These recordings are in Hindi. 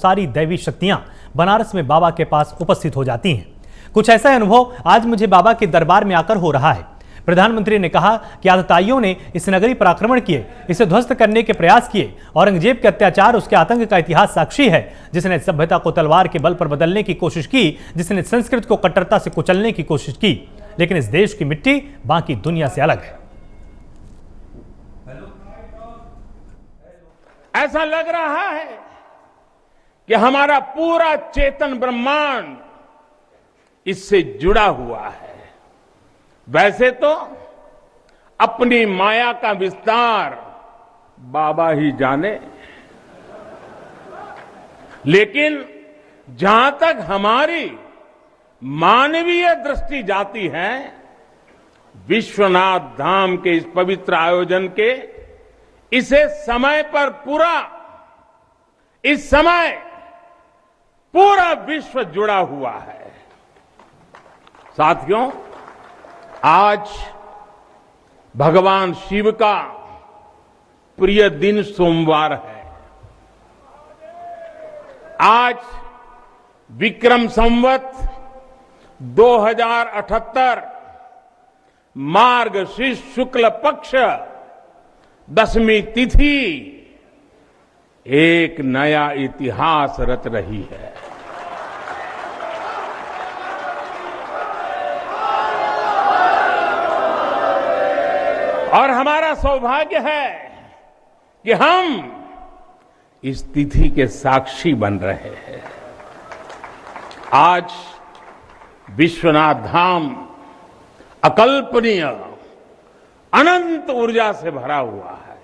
सारी दैवी शक्तियां बनारस में बाबा के पास उपस्थित हो जाती हैं। कुछ ऐसा अनुभव आज मुझे बाबा के दरबार में आकर हो रहा है। प्रधानमंत्री ने कहा कि आतताइयों ने इस नगरी पर आक्रमण किए, इसे ध्वस्त करने के प्रयास किए। औरंगजेब के अत्याचार, उसके आतंक का इतिहास साक्षी है, जिसने सभ्यता को तलवार के बल पर बदलने की कोशिश की, जिसने संस्कृत को कट्टरता से कुचलने की कोशिश की। लेकिन इस देश की मिट्टी बाकी दुनिया से अलग है। ऐसा लग रहा है कि हमारा पूरा चेतन ब्रह्मांड इससे जुड़ा हुआ है। वैसे तो अपनी माया का विस्तार बाबा ही जाने, लेकिन जहां तक हमारी मानवीय दृष्टि जाती है, विश्वनाथ धाम के इस पवित्र आयोजन के इसे समय पर इस समय पूरा विश्व जुड़ा हुआ है। साथियों, आज भगवान शिव का प्रिय दिन सोमवार है। आज विक्रम संवत 2078 मार्गशीर्ष शुक्ल पक्ष 10वीं तिथि एक नया इतिहास रच रही है। और हमारा सौभाग्य है कि हम इस तिथि के साक्षी बन रहे हैं। आज विश्वनाथ धाम अकल्पनीय अनंत ऊर्जा से भरा हुआ है।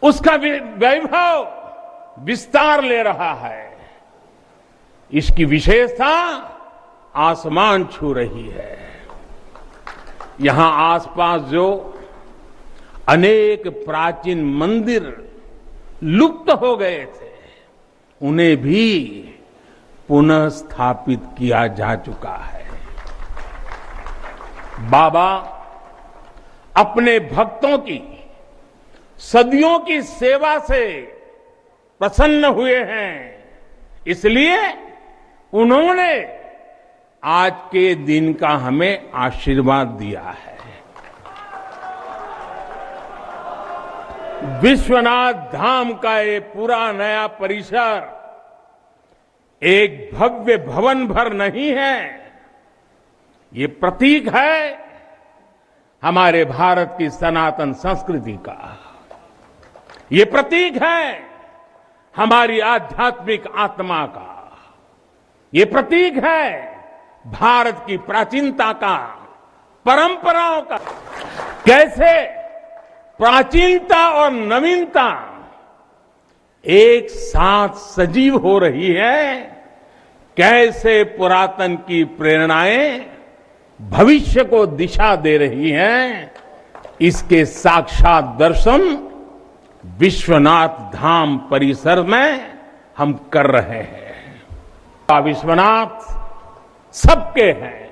उसका वैभव विस्तार ले रहा है। इसकी विशेषता आसमान छू रही है। यहां आसपास जो अनेक प्राचीन मंदिर लुप्त हो गए थे, उन्हें भी पुनः स्थापित किया जा चुका है। बाबा अपने भक्तों की सदियों की सेवा से प्रसन्न हुए हैं, इसलिए उन्होंने आज के दिन का हमें आशीर्वाद दिया है। विश्वनाथ धाम का ये पूरा नया परिसर एक भव्य भवन भर नहीं है, ये प्रतीक है हमारे भारत की सनातन संस्कृति का। ये प्रतीक है हमारी आध्यात्मिक आत्मा का। ये प्रतीक है भारत की प्राचीनता का, परंपराओं का। कैसे प्राचीनता और नवीनता एक साथ सजीव हो रही है, कैसे पुरातन की प्रेरणाएं भविष्य को दिशा दे रही हैं, इसके साक्षात दर्शन विश्वनाथ धाम परिसर में हम कर रहे हैं। विश्वनाथ सबके हैं,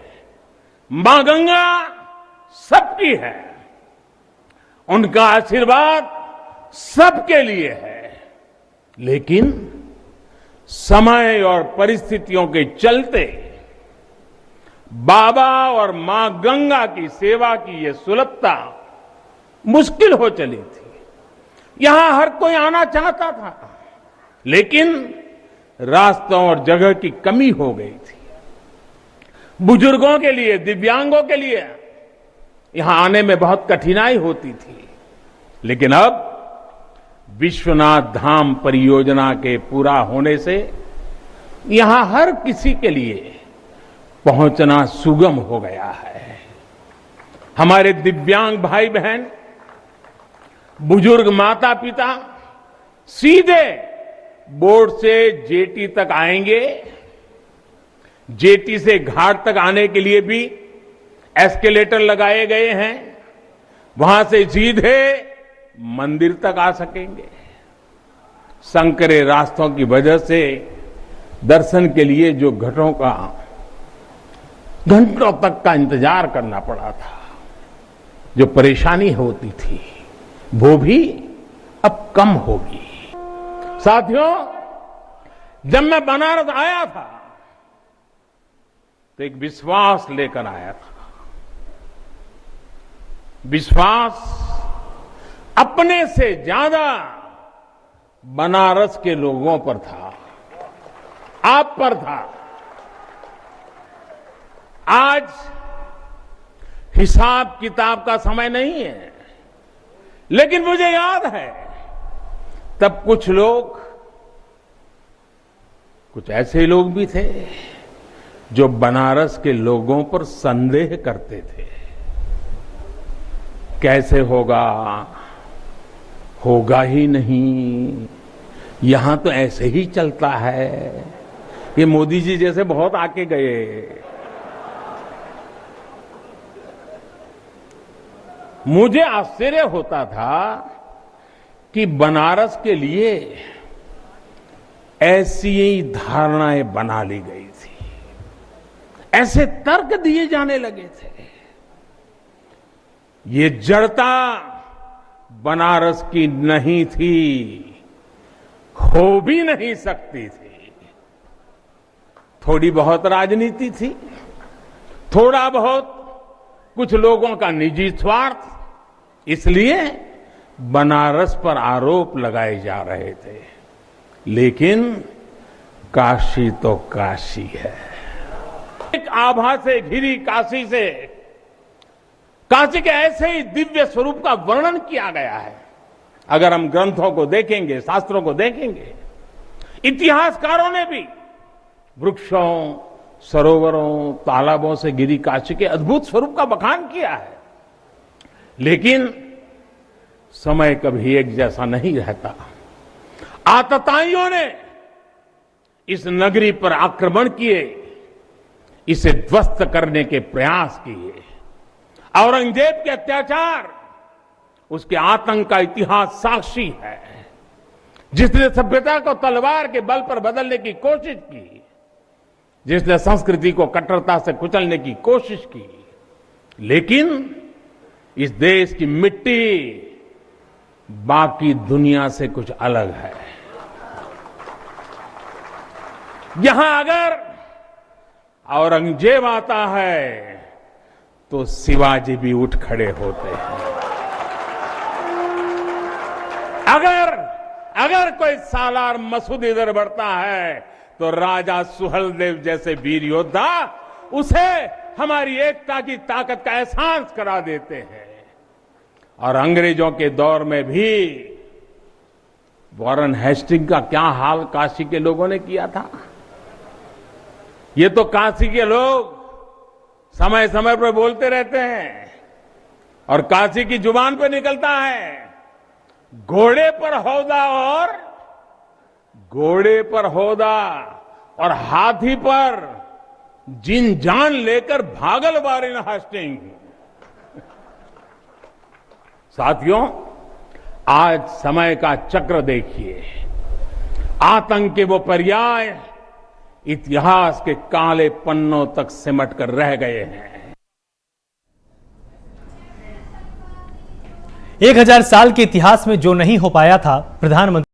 मां गंगा सबकी है, उनका आशीर्वाद सबके लिए है। लेकिन समय और परिस्थितियों के चलते बाबा और मां गंगा की सेवा की यह सुलभता मुश्किल हो चली थी। यहां हर कोई आना चाहता था, लेकिन रास्तों और जगह की कमी हो गई थी। बुजुर्गों के लिए, दिव्यांगों के लिए यहां आने में बहुत कठिनाई होती थी। लेकिन अब विश्वनाथ धाम परियोजना के पूरा होने से यहां हर किसी के लिए पहुंचना सुगम हो गया है। हमारे दिव्यांग भाई बहन, बुजुर्ग माता पिता सीधे बोट से जेटी तक आएंगे। जेटी से घाट तक आने के लिए भी एस्केलेटर लगाए गए हैं। वहां से सीधे मंदिर तक आ सकेंगे। संकरे रास्तों की वजह से दर्शन के लिए जो घंटों तक का इंतजार करना पड़ा था, जो परेशानी होती थी, वो भी अब कम होगी। साथियों, जब मैं बनारस आया था तो एक विश्वास लेकर आया था। विश्वास अपने से ज्यादा बनारस के लोगों पर था, आप पर था। आज हिसाब किताब का समय नहीं है, लेकिन मुझे याद है तब कुछ ऐसे लोग भी थे जो बनारस के लोगों पर संदेह करते थे। कैसे होगा ही नहीं, यहां तो ऐसे ही चलता है। ये मोदी जी जैसे बहुत आके गए। मुझे आश्चर्य होता था कि बनारस के लिए ऐसी ही धारणाएं बना ली गई थी, ऐसे तर्क दिए जाने लगे थे। ये जड़ता बनारस की नहीं थी, हो भी नहीं सकती थी। थोड़ी बहुत राजनीति थी, थोड़ा बहुत कुछ लोगों का निजी स्वार्थ, इसलिए बनारस पर आरोप लगाए जा रहे थे। लेकिन काशी तो काशी है। एक आभा से घिरी काशी से, काशी के ऐसे ही दिव्य स्वरूप का वर्णन किया गया है। अगर हम ग्रंथों को देखेंगे, शास्त्रों को देखेंगे, इतिहासकारों ने भी वृक्षों, सरोवरों, तालाबों से घिरी काशी के अद्भुत स्वरूप का बखान किया है। लेकिन समय कभी एक जैसा नहीं रहता। आतताइयों ने इस नगरी पर आक्रमण किए, इसे ध्वस्त करने के प्रयास किए। औरंगजेब के अत्याचार, उसके आतंक का इतिहास साक्षी है। जिसने सभ्यता को तलवार के बल पर बदलने की कोशिश की, जिसने संस्कृति को कट्टरता से कुचलने की कोशिश की, लेकिन इस देश की मिट्टी बाकी दुनिया से कुछ अलग है। यहां अगर औरंगजेब आता है तो शिवाजी भी उठ खड़े होते हैं। अगर कोई सालार मसूद इधर बढ़ता है तो राजा सुहेलदेव जैसे वीर योद्धा उसे हमारी एकता की ताकत का एहसास करा देते हैं। और अंग्रेजों के दौर में भी वॉरेन हेस्टिंग का क्या हाल काशी के लोगों ने किया था। ये तो काशी के लोग समय समय पर बोलते रहते हैं और काशी की जुबान पे निकलता है, घोड़े पर हौदा और हाथी पर जिन जान लेकर भागल वॉरेन हेस्टिंग। साथियों, आज समय का चक्र देखिए। आतंक के वो पर्याय इतिहास के काले पन्नों तक सिमट कर रह गए हैं। 1000 साल के इतिहास में जो नहीं हो पाया था, प्रधानमंत्री